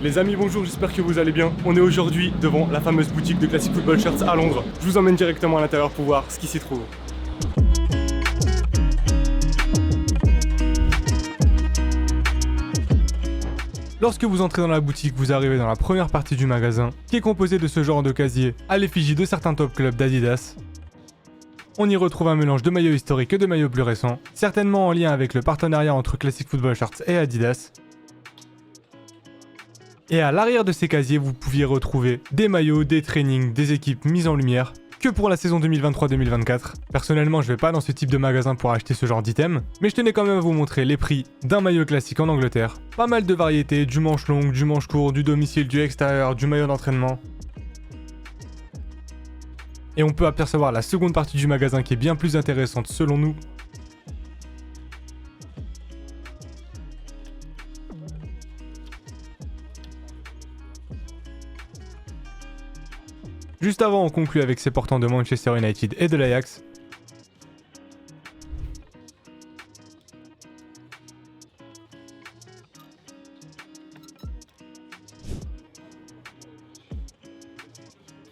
Les amis, bonjour, j'espère que vous allez bien. On est aujourd'hui devant la fameuse boutique de Classic Football Shirts à Londres. Je vous emmène directement à l'intérieur pour voir ce qui s'y trouve. Lorsque vous entrez dans la boutique, vous arrivez dans la première partie du magasin, qui est composée de ce genre de casier à l'effigie de certains top clubs d'Adidas. On y retrouve un mélange de maillots historiques et de maillots plus récents, certainement en lien avec le partenariat entre Classic Football Shirts et Adidas. Et à l'arrière de ces casiers, vous pouviez retrouver des maillots, des trainings, des équipes mises en lumière, que pour la saison 2023-2024. Personnellement, je vais pas dans ce type de magasin pour acheter ce genre d'item, mais je tenais quand même à vous montrer les prix d'un maillot classique en Angleterre. Pas mal de variétés, du manche longue, du manche court, du domicile, du extérieur, du maillot d'entraînement. Et on peut apercevoir la seconde partie du magasin qui est bien plus intéressante selon nous. Juste avant, on conclut avec ces portants de Manchester United et de l'Ajax.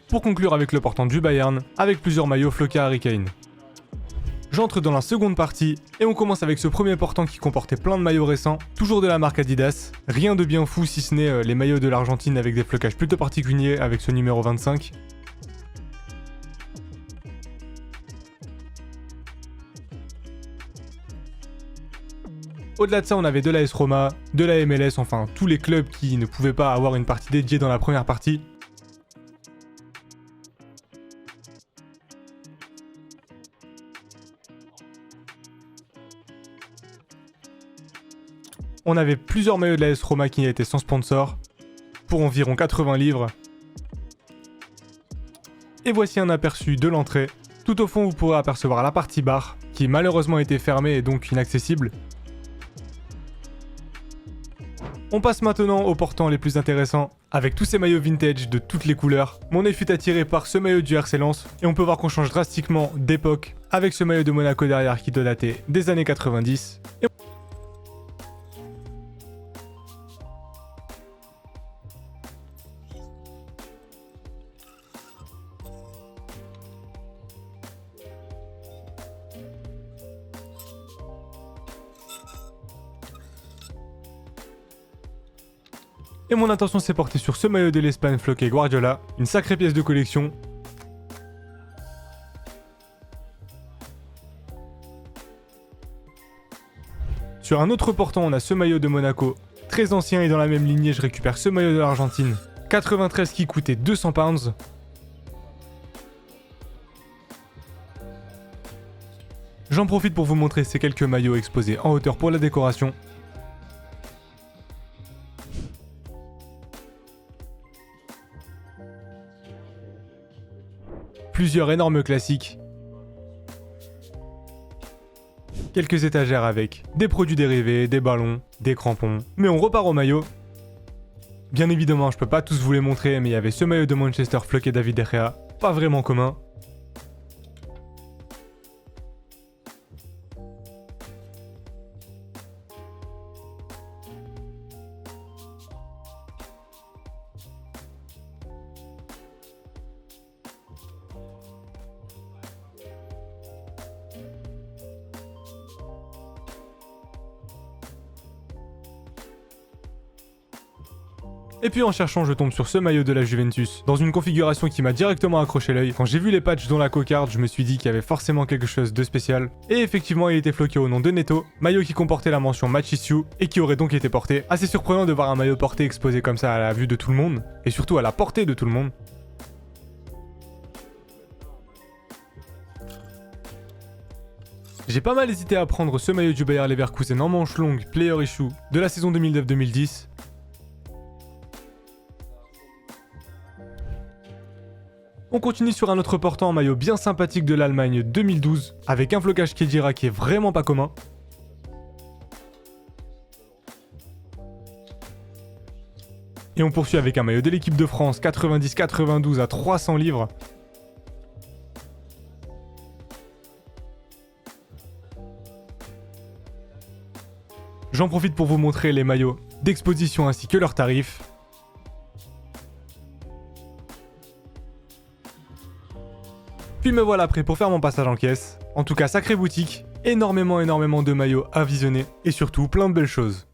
Pour conclure avec le portant du Bayern, avec plusieurs maillots floqués Harry Kane. J'entre dans la seconde partie, et on commence avec ce premier portant qui comportait plein de maillots récents, toujours de la marque Adidas. Rien de bien fou si ce n'est les maillots de l'Argentine avec des flocages plutôt particuliers avec ce numéro 25. Au-delà de ça, on avait de l'AS Roma, de la MLS, enfin tous les clubs qui ne pouvaient pas avoir une partie dédiée dans la première partie. On avait plusieurs maillots de l'AS Roma qui étaient sans sponsor, pour environ 80 livres. Et voici un aperçu de l'entrée. Tout au fond, vous pourrez apercevoir la partie bar, qui malheureusement était fermée et donc inaccessible. On passe maintenant aux portants les plus intéressants, avec tous ces maillots vintage de toutes les couleurs. Mon œil fut attiré par ce maillot du RC Lens, et on peut voir qu'on change drastiquement d'époque, avec ce maillot de Monaco derrière qui doit dater des années 90. Et mon attention s'est portée sur ce maillot de l'Espagne floqué Guardiola, une sacrée pièce de collection. Sur un autre portant, on a ce maillot de Monaco, très ancien et dans la même lignée, je récupère ce maillot de l'Argentine, 93 qui coûtait 200 pounds. J'en profite pour vous montrer ces quelques maillots exposés en hauteur pour la décoration. Plusieurs énormes classiques. Quelques étagères avec des produits dérivés, des ballons, des crampons. Mais on repart au maillot. Bien évidemment, je peux pas tous vous les montrer, mais il y avait ce maillot de Manchester floqué David De Gea, pas vraiment commun. Et puis en cherchant, je tombe sur ce maillot de la Juventus, dans une configuration qui m'a directement accroché l'œil. Quand j'ai vu les patchs dans la cocarde, je me suis dit qu'il y avait forcément quelque chose de spécial. Et effectivement, il était floqué au nom de Neto, maillot qui comportait la mention Match Issue, et qui aurait donc été porté. Assez surprenant de voir un maillot porté exposé comme ça à la vue de tout le monde, et surtout à la portée de tout le monde. J'ai pas mal hésité à prendre ce maillot du Bayer Leverkusen en manche longue Player Issue de la saison 2009-2010. On continue sur un autre portant en maillot bien sympathique de l'Allemagne 2012, avec un flocage Khedira qui est vraiment pas commun. Et on poursuit avec un maillot de l'équipe de France 90-92 à 300 livres. J'en profite pour vous montrer les maillots d'exposition ainsi que leurs tarifs. puis me voilà prêt pour faire mon passage en caisse. En tout cas, sacrée boutique, énormément de maillots à visionner, et surtout plein de belles choses.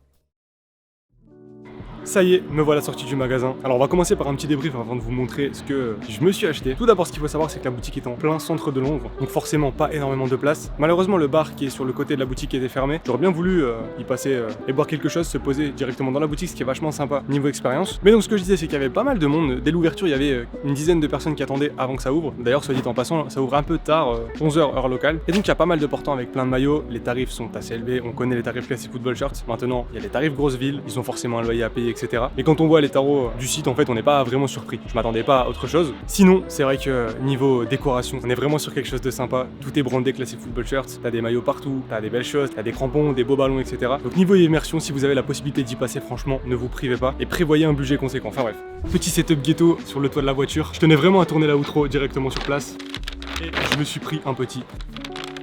Ça y est, me voilà sorti du magasin. Alors on va commencer par un petit débrief avant de vous montrer ce que je me suis acheté. Tout d'abord, ce qu'il faut savoir, c'est que la boutique est en plein centre de Londres, donc forcément pas énormément de place. Malheureusement, le bar qui est sur le côté de la boutique était fermé. J'aurais bien voulu y passer et boire quelque chose, se poser directement dans la boutique, ce qui est vachement sympa niveau expérience. Mais donc ce que je disais, c'est qu'il y avait pas mal de monde. Dès l'ouverture, il y avait une dizaine de personnes qui attendaient avant que ça ouvre. D'ailleurs, soit dit en passant, ça ouvre un peu tard, 11h heure locale. Et donc il y a pas mal de portants avec plein de maillots. Les tarifs sont assez élevés. On connaît les tarifs classiques football shirts. Maintenant, il y a les tarifs grosses villes. Ils ont forcément un loyer à payer, etc. Et quand on voit les tarots du site, en fait, on n'est pas vraiment surpris. Je m'attendais pas à autre chose. Sinon, c'est vrai que niveau décoration, on est vraiment sur quelque chose de sympa. Tout est brandé classique football shirts. T'as des maillots partout, t'as des belles choses, t'as des crampons, des beaux ballons, etc. Donc niveau immersion, si vous avez la possibilité d'y passer, franchement, ne vous privez pas et prévoyez un budget conséquent. Enfin bref, petit setup ghetto sur le toit de la voiture. Je tenais vraiment à tourner la outro directement sur place et je me suis pris un petit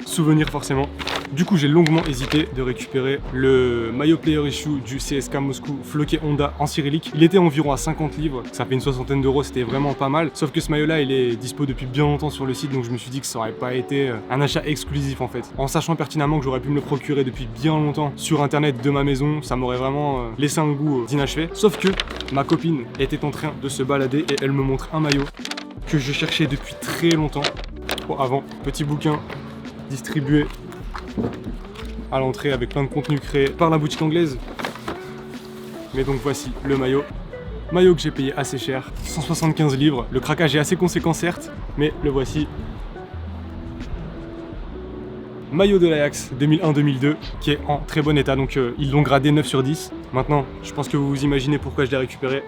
souvenir forcément. Du coup, j'ai longuement hésité de récupérer le maillot player issue du CSKA Moscou floqué Honda en cyrillique. Il était environ à 50 livres, ça fait une soixantaine d'euros, c'était vraiment pas mal. Sauf que ce maillot-là, il est dispo depuis bien longtemps sur le site, donc je me suis dit que ça aurait pas été un achat exclusif en fait. En sachant pertinemment que j'aurais pu me le procurer depuis bien longtemps sur internet de ma maison, ça m'aurait vraiment laissé un goût d'inachevé. Sauf que ma copine était en train de se balader et elle me montre un maillot que je cherchais depuis très longtemps. Bon, avant, petit bouquin distribué à l'entrée avec plein de contenu créé par la boutique anglaise. Mais donc voici le maillot. Maillot que j'ai payé assez cher, 175 livres. Le craquage est assez conséquent certes, mais le voici. Maillot de l'Ajax 2001-2002 qui est en très bon état, donc ils l'ont gradé 9 sur 10. Maintenant, je pense que vous vous imaginez pourquoi je l'ai récupéré.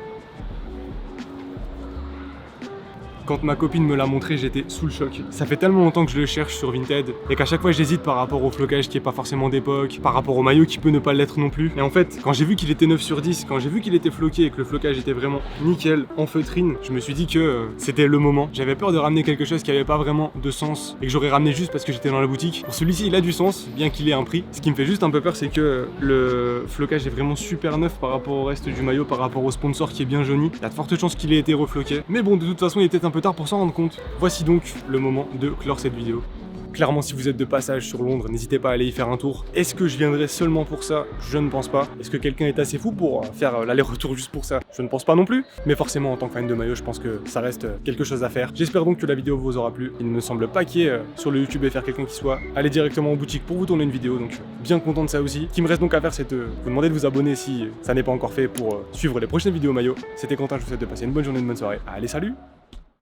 Quand ma copine me l'a montré, j'étais sous le choc. Ça fait tellement longtemps que je le cherche sur Vinted et qu'à chaque fois j'hésite par rapport au flocage qui est pas forcément d'époque, par rapport au maillot qui peut ne pas l'être non plus. Et en fait, quand j'ai vu qu'il était 9 sur 10, quand j'ai vu qu'il était floqué et que le flocage était vraiment nickel en feutrine, je me suis dit que c'était le moment. J'avais peur de ramener quelque chose qui avait pas vraiment de sens et que j'aurais ramené juste parce que j'étais dans la boutique. Pour celui-ci, il a du sens, bien qu'il ait un prix. Ce qui me fait juste un peu peur, c'est que le flocage est vraiment super neuf par rapport au reste du maillot, par rapport au sponsor qui est bien jauni. Il y a de fortes chances qu'il ait été refloqué. Mais bon, de toute façon, il était un peu tard pour s'en rendre compte. Voici donc le moment de clore cette vidéo. Clairement, si vous êtes de passage sur Londres, n'hésitez pas à aller y faire un tour. Est-ce que je viendrai seulement pour ça? Je ne pense pas. Est-ce que quelqu'un est assez fou pour faire l'aller-retour juste pour ça? Je ne pense pas non plus. Mais forcément, en tant que fan de maillot, je pense que ça reste quelque chose à faire. J'espère donc que la vidéo vous aura plu. Il ne me semble pas qu'il y ait sur le YouTube et faire quelqu'un qui soit allé directement en boutique pour vous tourner une vidéo. Donc bien content de ça aussi. Ce qui me reste donc à faire, c'est de vous demander de vous abonner si ça n'est pas encore fait pour suivre les prochaines vidéos maillot. C'était Quentin, je vous souhaite de passer une bonne journée, une bonne soirée. Allez, salut!